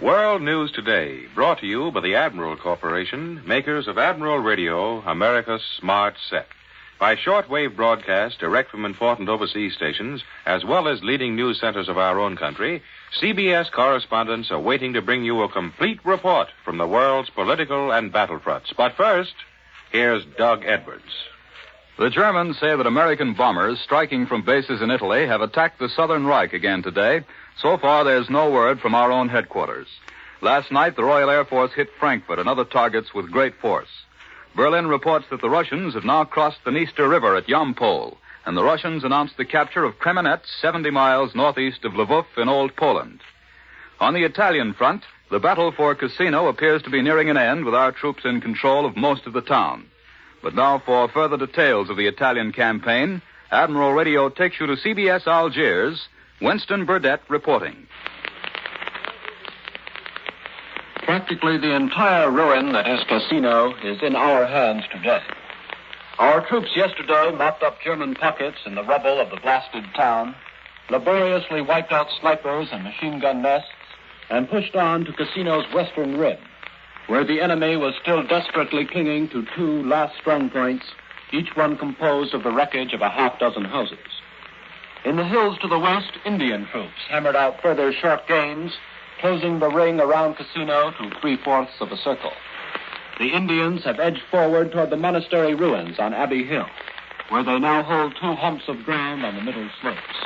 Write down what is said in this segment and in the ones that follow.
World News Today, brought to you by the Admiral Corporation, makers of Admiral Radio, America's smart set. By shortwave broadcast direct from important overseas stations, as well as leading news centers of our own country, CBS correspondents are waiting to bring you a complete report from the world's political and battlefronts. But first, here's Doug Edwards. The Germans say that American bombers striking from bases in Italy have attacked the Southern Reich again today. So far, there's no word from our own headquarters. Last night, the Royal Air Force hit Frankfurt and other targets with great force. Berlin reports that the Russians have now crossed the Dniester River at Yampol, and the Russians announced the capture of Kremenets, 70 miles northeast of Lvov in Old Poland. On the Italian front, the battle for Cassino appears to be nearing an end with our troops in control of most of the town. But now for further details of the Italian campaign, Admiral Radio takes you to CBS Algiers, Winston Burdett reporting. Practically the entire ruin that is Cassino is in our hands today. Our troops yesterday mopped up German pockets in the rubble of the blasted town, laboriously wiped out snipers and machine gun nests, and pushed on to Cassino's western rim, where the enemy was still desperately clinging to two last strong points, each one composed of the wreckage of a half-dozen houses. In the hills to the west, Indian troops hammered out further short gains, closing the ring around Cassino to 3/4 of a circle. The Indians have edged forward toward the monastery ruins on Abbey Hill, where they now hold two humps of ground on the middle slopes.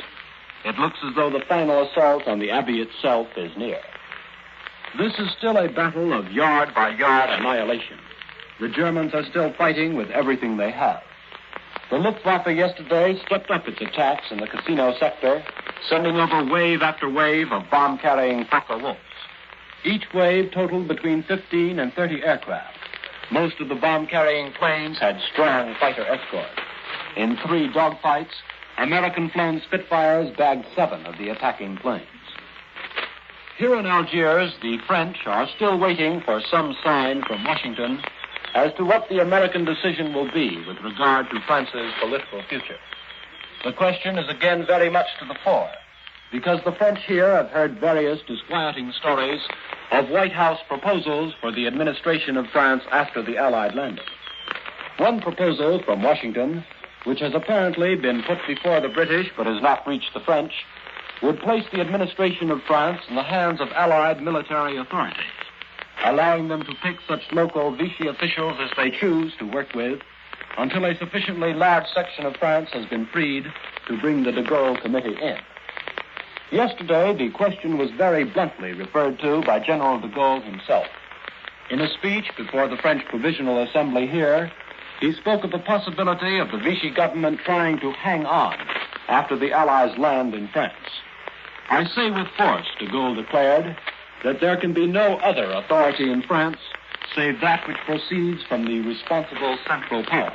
It looks as though the final assault on the Abbey itself is near. This is still a battle of yard-by-yard annihilation. The Germans are still fighting with everything they have. The Luftwaffe yesterday stepped up its attacks in the Cassino sector, sending over wave after wave of bomb-carrying Fokker Wolves. Each wave totaled between 15 and 30 aircraft. Most of the bomb-carrying planes had strong fighter escort. In 3 dogfights, American-flown Spitfires bagged 7 of the attacking planes. Here in Algiers, the French are still waiting for some sign from Washington as to what the American decision will be with regard to France's political future. The question is again very much to the fore, because the French here have heard various disquieting stories of White House proposals for the administration of France after the Allied landing. One proposal from Washington, which has apparently been put before the British but has not reached the French, would place the administration of France in the hands of Allied military authorities, allowing them to pick such local Vichy officials as they choose to work with until a sufficiently large section of France has been freed to bring the de Gaulle Committee in. Yesterday, the question was very bluntly referred to by General de Gaulle himself. In a speech before the French Provisional Assembly here, he spoke of the possibility of the Vichy government trying to hang on after the Allies land in France. I say with force, de Gaulle declared, that there can be no other authority in France save that which proceeds from the responsible central power,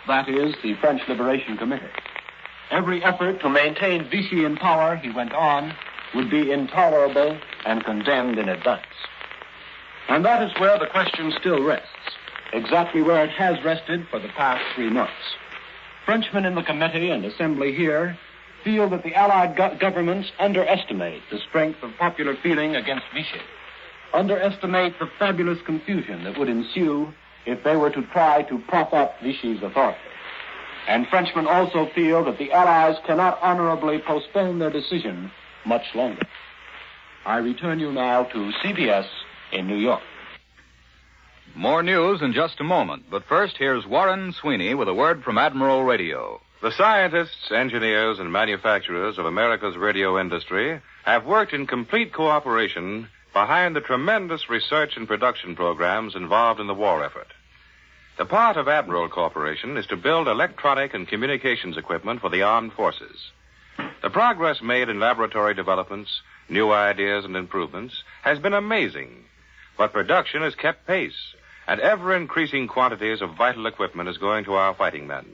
that is, the French Liberation Committee. Every effort to maintain Vichy in power, he went on, would be intolerable and condemned in advance. And that is where the question still rests, exactly where it has rested for the past 3 months. Frenchmen in the committee and assembly here feel that the Allied governments underestimate the strength of popular feeling against Vichy, underestimate the fabulous confusion that would ensue if they were to try to prop up Vichy's authority. And Frenchmen also feel that the Allies cannot honorably postpone their decision much longer. I return you now to CBS in New York. More news in just a moment, but first here's Warren Sweeney with a word from Admiral Radio. The scientists, engineers, and manufacturers of America's radio industry have worked in complete cooperation behind the tremendous research and production programs involved in the war effort. The part of Admiral Corporation is to build electronic and communications equipment for the armed forces. The progress made in laboratory developments, new ideas, and improvements has been amazing, but production has kept pace, and ever-increasing quantities of vital equipment is going to our fighting men.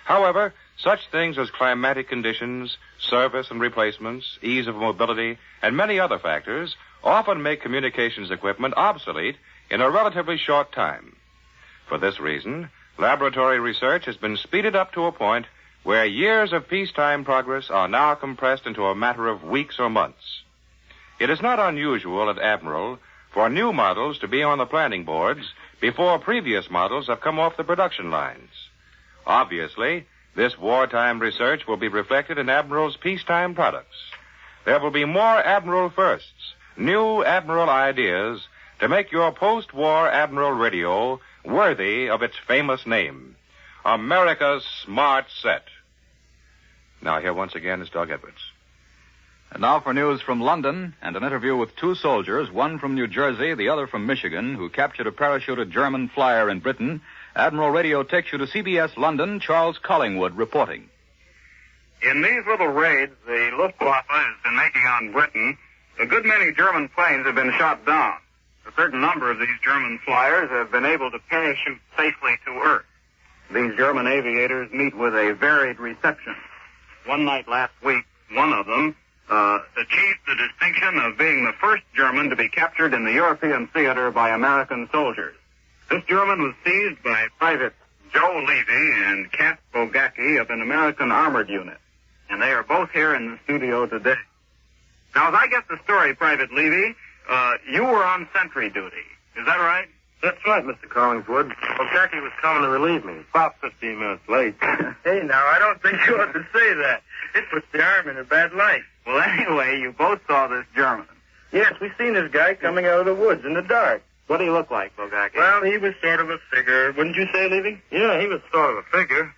However, such things as climatic conditions, service and replacements, ease of mobility, and many other factors often make communications equipment obsolete in a relatively short time. For this reason, laboratory research has been speeded up to a point where years of peacetime progress are now compressed into a matter of weeks or months. It is not unusual at Admiral for new models to be on the planning boards before previous models have come off the production lines. Obviously, this wartime research will be reflected in Admiral's peacetime products. There will be more Admiral firsts, new Admiral ideas to make your post-war Admiral radio worthy of its famous name, America's Smart Set. Now, here once again is Doug Edwards. And now for news from London and an interview with two soldiers, one from New Jersey, the other from Michigan, who captured a parachuted German flyer in Britain. Admiral Radio takes you to CBS London. Charles Collingwood reporting. In these little raids the Luftwaffe has been making on Britain, a good many German planes have been shot down. A certain number of these German flyers have been able to parachute safely to Earth. These German aviators meet with a varied reception. One night last week, one of them achieved the distinction of being the first German to be captured in the European theater by American soldiers. This German was seized by Privates Joe Levy and Kat Bogacki of an American armored unit, and they are both here in the studio today. Now, as I get the story, Private Levy, you were on sentry duty. Is that right? That's right, Mr. Collingswood. Bogacki was coming to relieve me. About 15 minutes late. Hey, now, I don't think you ought to say that. It puts the Army in a bad light. Well, anyway, you both saw this German. Yes, we seen this guy coming out of the woods in the dark. What did he look like, Bogacki? Well, he was sort of a figure. Wouldn't you say, Levy? Yeah, he was sort of a figure.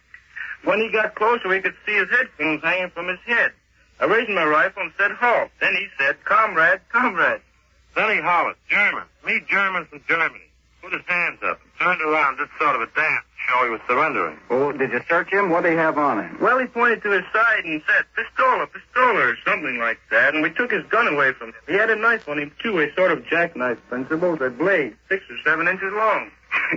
When he got closer, we could see his headphones hanging from his head. I raised my rifle and said, halt. Then he said, comrade, comrade. Then he hollered, German. Me German from Germany. Put his hands up and turned around, did sort of a dance to show he was surrendering. Oh, did you search him? What did he have on him? Well, he pointed to his side and said, pistola, pistola, or something like that, and we took his gun away from him. He had a knife on him, too, a sort of jackknife principle, a blade, 6 or 7 inches long.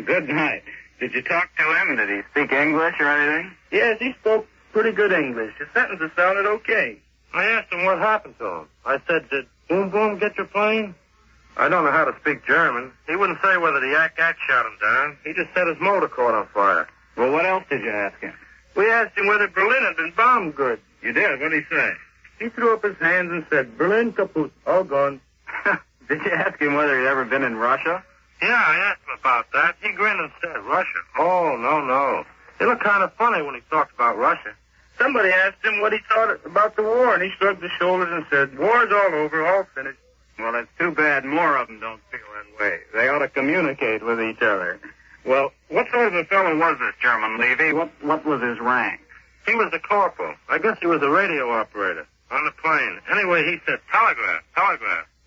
Good night. Did you talk to him? Did he speak English or anything? Yes, he spoke pretty good English. His sentences sounded okay. I asked him what happened to him. I said, did Boom Boom get your plane? I don't know how to speak German. He wouldn't say whether the Yak-Yak shot him down. He just said his motor caught on fire. Well, what else did you ask him? We asked him whether Berlin had been bombed good. You did? What did he say? He threw up his hands and said, Berlin kaput, all gone. Did you ask him whether he'd ever been in Russia? Yeah, I asked him about that. He grinned and said, Russia? Oh, no. It looked kind of funny when he talked about Russia. Somebody asked him what he thought about the war, and he shrugged his shoulders and said, war's all over, all finished. Well, it's too bad more of them don't feel that way. They ought to communicate with each other. Well, what sort of a fellow was this German, Levy? What was his rank? He was a corporal. I guess he was a radio operator on the plane. Anyway, he said, telegraph.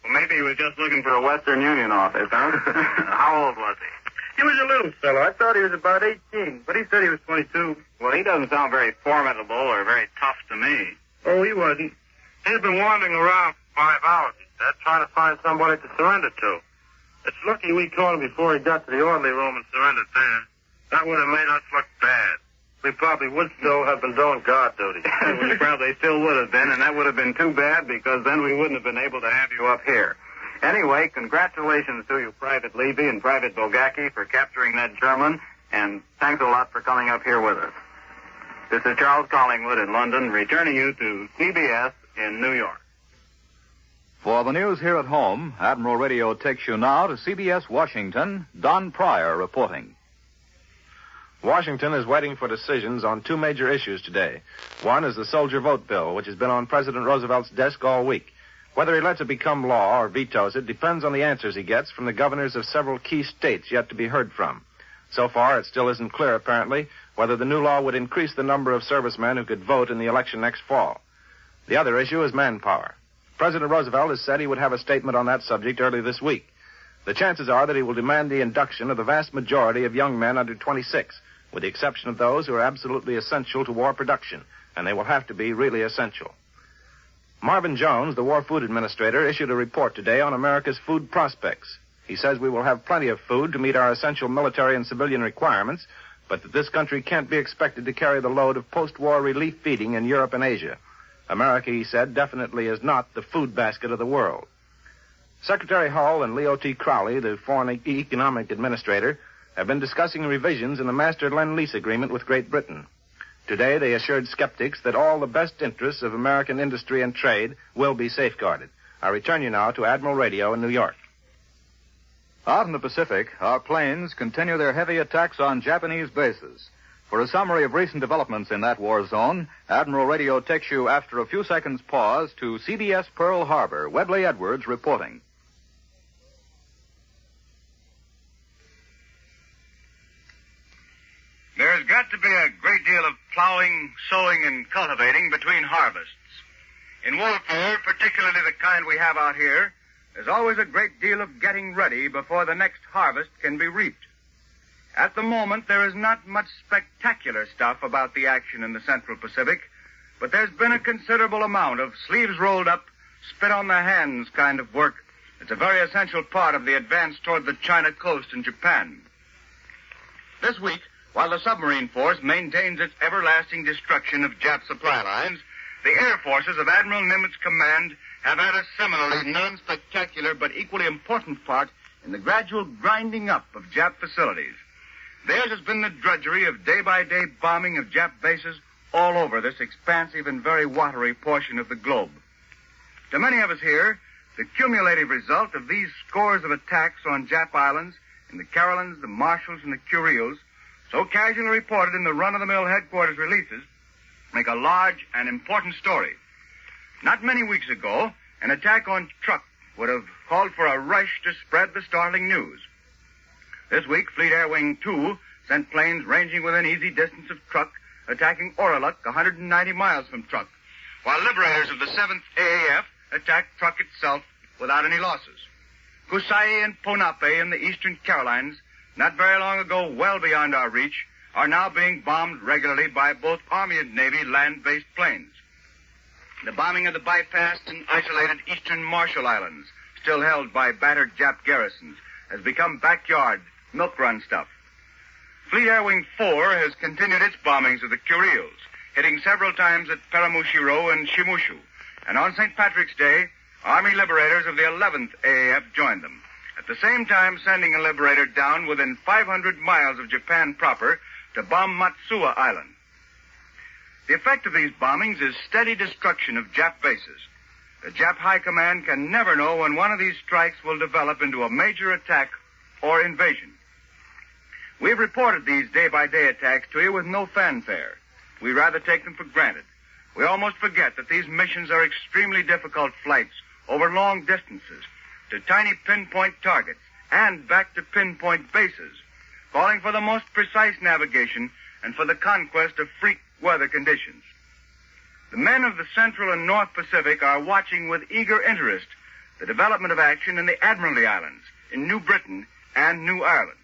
Well, maybe he was just looking for a Western Union office, huh? How old was he? He was a little fellow. I thought he was about 18, but he said he was 22. Well, he doesn't sound very formidable or very tough to me. Oh, he wasn't. He'd been wandering around for 5 hours, he said, trying to find somebody to surrender to. It's lucky we caught him before he got to the orderly room and surrendered there. That would have made us look bad. We probably would still have been doing guard duty. We probably still would have been, and that would have been too bad because then we wouldn't have been able to have you up here. Anyway, congratulations to you, Private Levy and Private Bogacki, for capturing that German, and thanks a lot for coming up here with us. This is Charles Collingwood in London, returning you to CBS in New York. For the news here at home, Admiral Radio takes you now to CBS Washington. Don Pryor reporting. Washington is waiting for decisions on 2 major issues today. One is the soldier vote bill, which has been on President Roosevelt's desk all week. Whether he lets it become law or vetoes it depends on the answers he gets from the governors of several key states yet to be heard from. So far, it still isn't clear, apparently, whether the new law would increase the number of servicemen who could vote in the election next fall. The other issue is manpower. President Roosevelt has said he would have a statement on that subject early this week. The chances are that he will demand the induction of the vast majority of young men under 26, with the exception of those who are absolutely essential to war production, and they will have to be really essential. Marvin Jones, the War Food Administrator, issued a report today on America's food prospects. He says we will have plenty of food to meet our essential military and civilian requirements, but that this country can't be expected to carry the load of post-war relief feeding in Europe and Asia. America, he said, definitely is not the food basket of the world. Secretary Hull and Leo T. Crowley, the Foreign Economic Administrator, have been discussing revisions in the Master Lend-Lease Agreement with Great Britain. Today, they assured skeptics that all the best interests of American industry and trade will be safeguarded. I return you now to Admiral Radio in New York. Out in the Pacific, our planes continue their heavy attacks on Japanese bases. For a summary of recent developments in that war zone, Admiral Radio takes you, after a few seconds' pause, to CBS Pearl Harbor. Webley Edwards reporting. There's got to be a great deal of plowing, sowing, and cultivating between harvests. In warfare, particularly the kind we have out here, there's always a great deal of getting ready before the next harvest can be reaped. At the moment, there is not much spectacular stuff about the action in the Central Pacific, but there's been a considerable amount of sleeves rolled up, spit on the hands kind of work. It's a very essential part of the advance toward the China coast and Japan. This week, while the submarine force maintains its everlasting destruction of Jap supply lines, the air forces of Admiral Nimitz' command have had a similarly non-spectacular but equally important part in the gradual grinding up of Jap facilities. Theirs has been the drudgery of day-by-day bombing of Jap bases all over this expansive and very watery portion of the globe. To many of us here, the cumulative result of these scores of attacks on Jap islands in the Carolines, the Marshalls, and the Kuriles, so casually reported in the run-of-the-mill headquarters releases, make a large and important story. Not many weeks ago, an attack on Truk would have called for a rush to spread the startling news. This week, Fleet Air Wing 2 sent planes ranging within easy distance of Truk, attacking Oraluk, 190 miles from Truk, while liberators of the 7th AAF attacked Truk itself without any losses. Kusai and Ponape in the eastern Carolines, not very long ago well beyond our reach, are now being bombed regularly by both Army and Navy land-based planes. The bombing of the bypassed and isolated eastern Marshall Islands, still held by battered Jap garrisons, has become backyard milk run stuff. Fleet Air Wing 4 has continued its bombings of the Kuriles, hitting several times at Paramushiro and Shimushu. And on St. Patrick's Day, Army liberators of the 11th AAF joined them, at the same time sending a liberator down within 500 miles of Japan proper to bomb Matsuwa Island. The effect of these bombings is steady destruction of Jap bases. The Jap High Command can never know when one of these strikes will develop into a major attack or invasion. We've reported these day-by-day attacks to you with no fanfare. We rather take them for granted. We almost forget that these missions are extremely difficult flights over long distances to tiny pinpoint targets and back to pinpoint bases, calling for the most precise navigation and for the conquest of freak weather conditions. The men of the Central and North Pacific are watching with eager interest the development of action in the Admiralty Islands, in New Britain and New Ireland.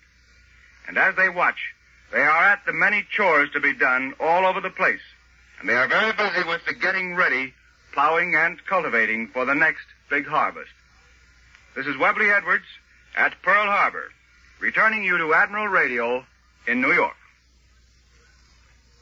And as they watch, they are at the many chores to be done all over the place, and they are very busy with the getting ready, plowing, and cultivating for the next big harvest. This is Webley Edwards at Pearl Harbor, returning you to Admiral Radio in New York.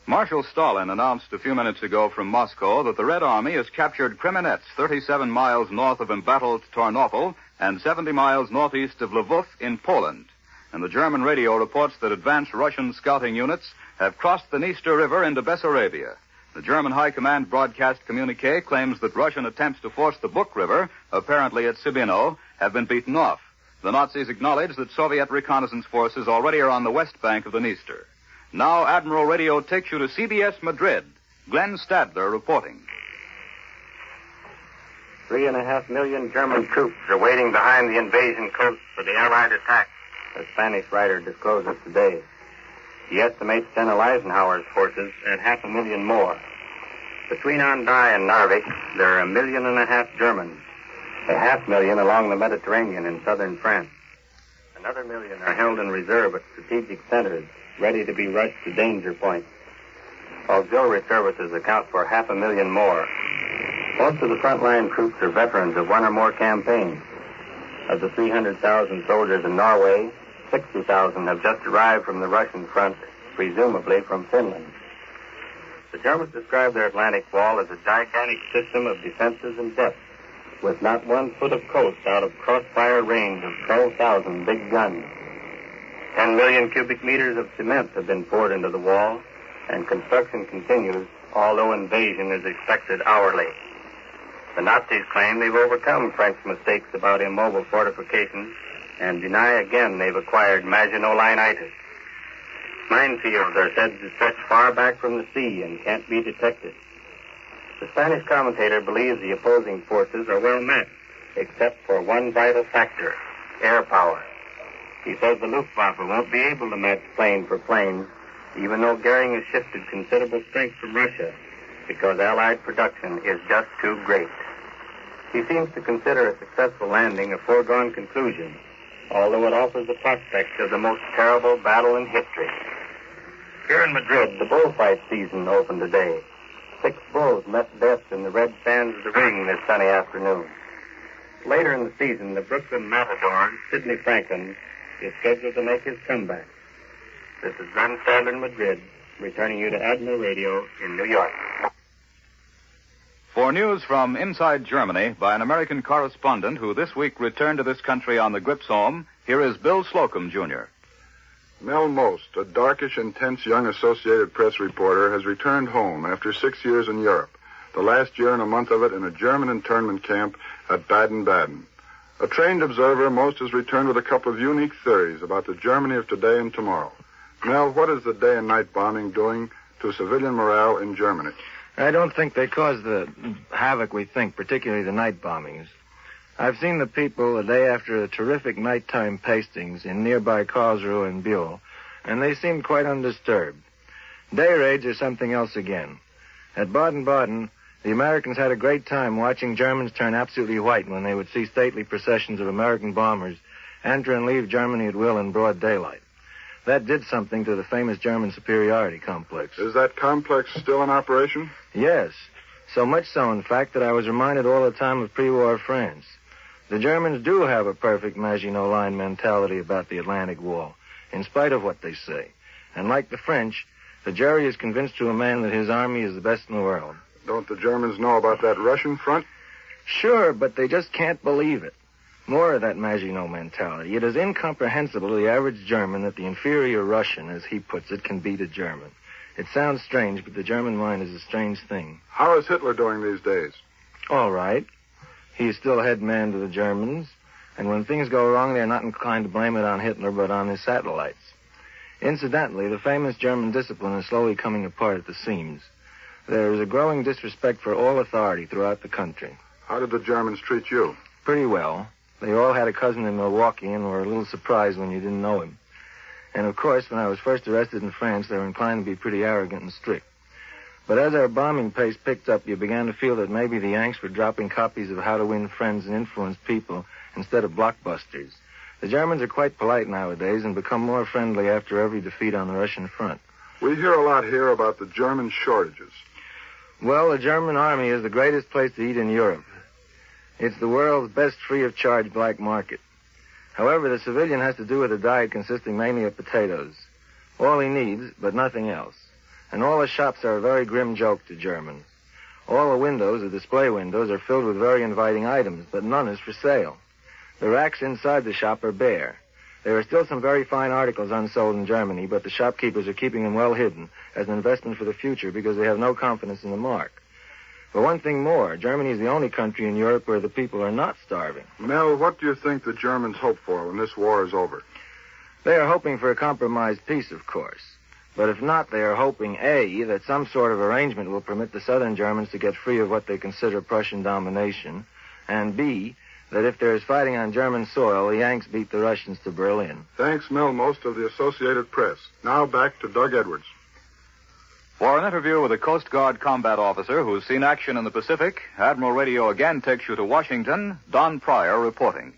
Marshal Stalin announced a few minutes ago from Moscow that the Red Army has captured Kremenets, 37 miles north of embattled Tarnopol and 70 miles northeast of Lvov in Poland. And the German radio reports that advanced Russian scouting units have crossed the Dniester River into Bessarabia. The German High Command broadcast communique claims that Russian attempts to force the Buk River, apparently at Sibino, have been beaten off. The Nazis acknowledge that Soviet reconnaissance forces already are on the west bank of the Dniester. Now Admiral Radio takes you to CBS Madrid. Glenn Stadler reporting. 3.5 million German troops are waiting behind the invasion coast for the Allied attack, a Spanish writer discloses today. He estimates General Eisenhower's forces at 500,000 more. Between Andai and Narvik, there are 1.5 million Germans, 500,000 along the Mediterranean in southern France. Another 1 million are held in reserve at strategic centers, ready to be rushed to danger points. Auxiliary services account for 500,000 more. Most of the frontline troops are veterans of one or more campaigns. Of the 300,000 soldiers in Norway, 60,000 have just arrived from the Russian front, presumably from Finland. The Germans describe their Atlantic wall as a gigantic system of defenses and depths, with not 1 foot of coast out of crossfire range of 12,000 big guns. 10 million cubic meters of cement have been poured into the wall, and construction continues, although invasion is expected hourly. The Nazis claim they've overcome French mistakes about immobile fortifications and deny again they've acquired Maginot-Linitis. Minefields are said to stretch far back from the sea and can't be detected. The Spanish commentator believes the opposing forces are well met, except for one vital factor, air power. He says the Luftwaffe won't be able to match plane for plane, even though Goering has shifted considerable strength from Russia, because Allied production is just too great. He seems to consider a successful landing a foregone conclusion, although it offers the prospect of the most terrible battle in history. Here in Madrid, the bullfight season opened today. 6 bulls met death in the red sands of the ring this sunny afternoon. Later in the season, the Brooklyn matador, Sidney Franklin, is scheduled to make his comeback. This is Glenn Sadler in Madrid, returning you to Admiral Radio in New York. For news from inside Germany by an American correspondent who this week returned to this country on the Gripsholm, here is Bill Slocum, Jr. Mel Most, a darkish, intense young Associated Press reporter, has returned home after 6 years in Europe, the last year and a month of it in a German internment camp at Baden-Baden. A trained observer, Most has returned with a couple of unique theories about the Germany of today and tomorrow. Mel, what is the day and night bombing doing to civilian morale in Germany? I don't think they cause the havoc we think, particularly the night bombings. I've seen the people the day after the terrific nighttime pastings in nearby Karlsruhe and Buell, and they seemed quite undisturbed. Day raids are something else again. At Baden-Baden, the Americans had a great time watching Germans turn absolutely white when they would see stately processions of American bombers enter and leave Germany at will in broad daylight. That did something to the famous German superiority complex. Is that complex still in operation? Yes. So much so, in fact, that I was reminded all the time of pre-war France. The Germans do have a perfect Maginot Line mentality about the Atlantic Wall, in spite of what they say. And like the French, the jury is convinced to a man that his army is the best in the world. Don't the Germans know about that Russian front? Sure, but they just can't believe it. More of that Maginot mentality. It is incomprehensible to the average German that the inferior Russian, as he puts it, can beat a German. It sounds strange, but the German mind is a strange thing. How is Hitler doing these days? All right. He is still head man to the Germans, and when things go wrong, they're not inclined to blame it on Hitler, but on his satellites. Incidentally, the famous German discipline is slowly coming apart at the seams. There is a growing disrespect for all authority throughout the country. How did the Germans treat you? Pretty well. They all had a cousin in Milwaukee and were a little surprised when you didn't know him. And, of course, when I was first arrested in France, they were inclined to be pretty arrogant and strict. But as our bombing pace picked up, you began to feel that maybe the Yanks were dropping copies of How to Win Friends and Influence People instead of blockbusters. The Germans are quite polite nowadays and become more friendly after every defeat on the Russian front. We hear a lot here about the German shortages. Well, the German army is the greatest place to eat in Europe. It's the world's best free-of-charge black market. However, the civilian has to do with a diet consisting mainly of potatoes. All he needs, but nothing else. And all the shops are a very grim joke to Germans. All the windows, the display windows, are filled with very inviting items, but none is for sale. The racks inside the shop are bare. There are still some very fine articles unsold in Germany, but the shopkeepers are keeping them well hidden as an investment for the future because they have no confidence in the mark. But one thing more, Germany is the only country in Europe where the people are not starving. Mel, what do you think the Germans hope for when this war is over? They are hoping for a compromised peace, of course. But if not, they are hoping, A, that some sort of arrangement will permit the southern Germans to get free of what they consider Prussian domination, and B, that if there is fighting on German soil, the Yanks beat the Russians to Berlin. Thanks, Mel Most of the Associated Press. Now back to Doug Edwards. For an interview with a Coast Guard combat officer who's seen action in the Pacific, Admiral Radio again takes you to Washington. Don Pryor reporting.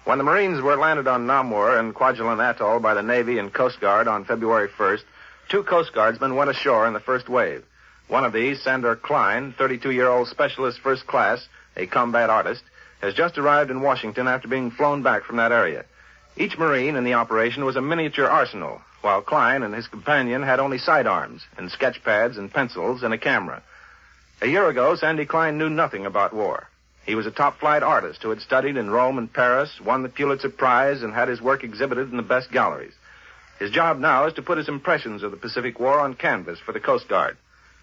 When the Marines were landed on Namur and Kwajalein Atoll by the Navy and Coast Guard on February 1st, 2 Coast Guardsmen went ashore in the first wave. One of these, Sandor Klein, 32-year-old specialist first class, a combat artist, has just arrived in Washington after being flown back from that area. Each Marine in the operation was a miniature arsenal, while Klein and his companion had only sidearms and sketch pads and pencils and a camera. A year ago, Sandy Klein knew nothing about war. He was a top-flight artist who had studied in Rome and Paris, won the Pulitzer Prize, and had his work exhibited in the best galleries. His job now is to put his impressions of the Pacific War on canvas for the Coast Guard.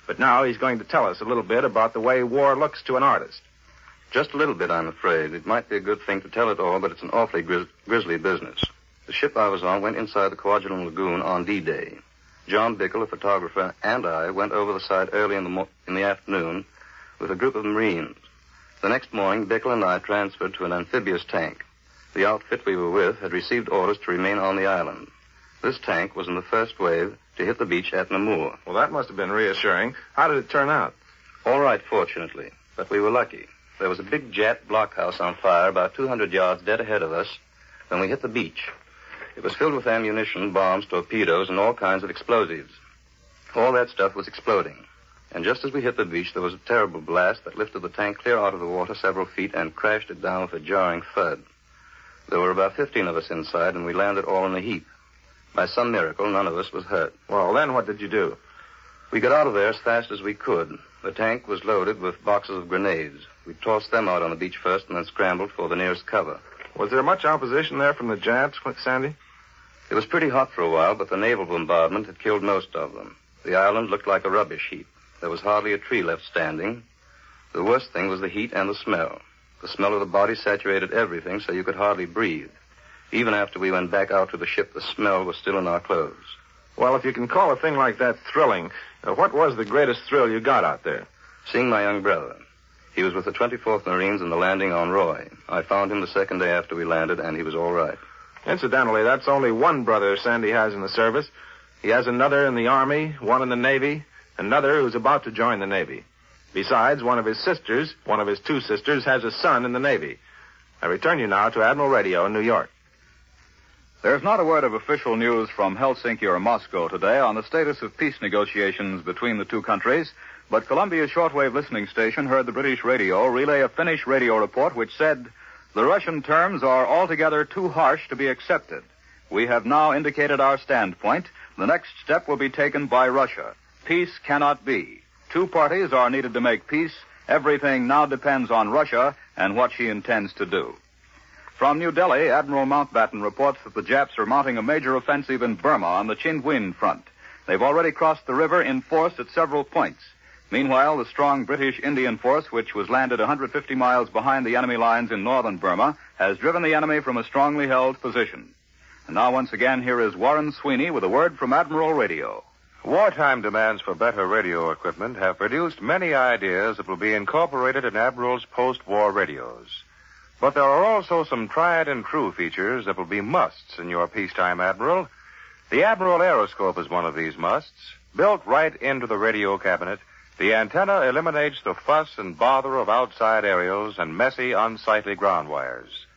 But now he's going to tell us a little bit about the way war looks to an artist. Just a little bit, I'm afraid. It might be a good thing to tell it all, but it's an awfully grisly business. The ship I was on went inside the Kwajalein Lagoon on D-Day. John Bickle, a photographer, and I went over the side early in the afternoon with a group of Marines. The next morning, Bickle and I transferred to an amphibious tank. The outfit we were with had received orders to remain on the island. This tank was in the first wave to hit the beach at Namur. Well, that must have been reassuring. How did it turn out? All right, fortunately, but we were lucky. There was a big Jap blockhouse on fire about 200 yards dead ahead of us when we hit the beach. It was filled with ammunition, bombs, torpedoes, and all kinds of explosives. All that stuff was exploding. And just as we hit the beach, there was a terrible blast that lifted the tank clear out of the water several feet and crashed it down with a jarring thud. There were about 15 of us inside, and we landed all in a heap. By some miracle, none of us was hurt. Well, then what did you do? We got out of there as fast as we could. The tank was loaded with boxes of grenades. We tossed them out on the beach first and then scrambled for the nearest cover. Was there much opposition there from the Japs, Sandy? It was pretty hot for a while, but the naval bombardment had killed most of them. The island looked like a rubbish heap. There was hardly a tree left standing. The worst thing was the heat and the smell. The smell of the body saturated everything so you could hardly breathe. Even after we went back out to the ship, the smell was still in our clothes. Well, if you can call a thing like that thrilling, what was the greatest thrill you got out there? Seeing my young brother. He was with the 24th Marines in the landing on Roy. I found him the second day after we landed, and he was all right. Incidentally, that's only one brother Sandy has in the service. He has another in the Army, one in the Navy, another who's about to join the Navy. Besides, one of his two sisters, has a son in the Navy. I return you now to Admiral Radio in New York. There's not a word of official news from Helsinki or Moscow today on the status of peace negotiations between the two countries, but Columbia's shortwave listening station heard the British radio relay a Finnish radio report which said, "The Russian terms are altogether too harsh to be accepted. We have now indicated our standpoint. The next step will be taken by Russia. Peace cannot be. Two parties are needed to make peace. Everything now depends on Russia and what she intends to do." From New Delhi, Admiral Mountbatten reports that the Japs are mounting a major offensive in Burma on the Chinwin front. They've already crossed the river in force at several points. Meanwhile, the strong British Indian force, which was landed 150 miles behind the enemy lines in northern Burma, has driven the enemy from a strongly held position. And now, once again, here is Warren Sweeney with a word from Admiral Radio. Wartime demands for better radio equipment have produced many ideas that will be incorporated in Admiral's post-war radios. But there are also some tried-and-true features that will be musts in your peacetime Admiral. The Admiral Aeroscope is one of these musts. Built right into the radio cabinet, the antenna eliminates the fuss and bother of outside aerials and messy, unsightly ground wires.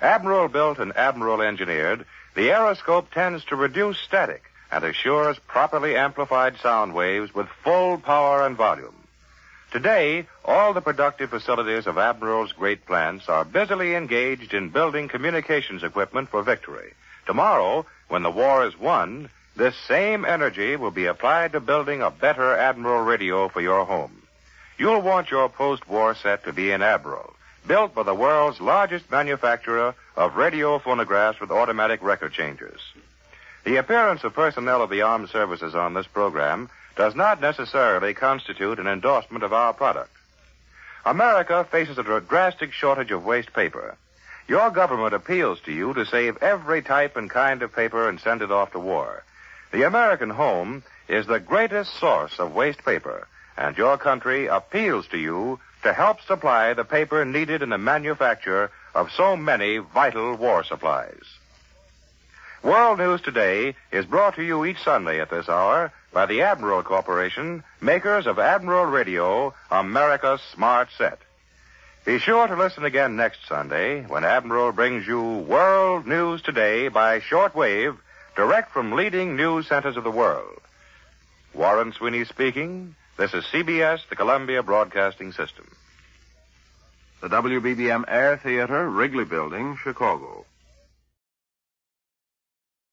Admiral-built and Admiral-engineered, the Aeroscope tends to reduce static and assures properly amplified sound waves with full power and volume. Today, all the productive facilities of Admiral's great plants are busily engaged in building communications equipment for victory. Tomorrow, when the war is won, this same energy will be applied to building a better Admiral radio for your home. You'll want your post-war set to be an Admiral, built by the world's largest manufacturer of radio phonographs with automatic record changers. The appearance of personnel of the armed services on this program does not necessarily constitute an endorsement of our product. America faces a drastic shortage of waste paper. Your government appeals to you to save every type and kind of paper and send it off to war. The American home is the greatest source of waste paper, and your country appeals to you to help supply the paper needed in the manufacture of so many vital war supplies. World News Today is brought to you each Sunday at this hour by the Admiral Corporation, makers of Admiral Radio, America's smart set. Be sure to listen again next Sunday when Admiral brings you World News Today by shortwave, direct from leading news centers of the world. Warren Sweeney speaking. This is CBS, the Columbia Broadcasting System. The WBBM Air Theater, Wrigley Building, Chicago.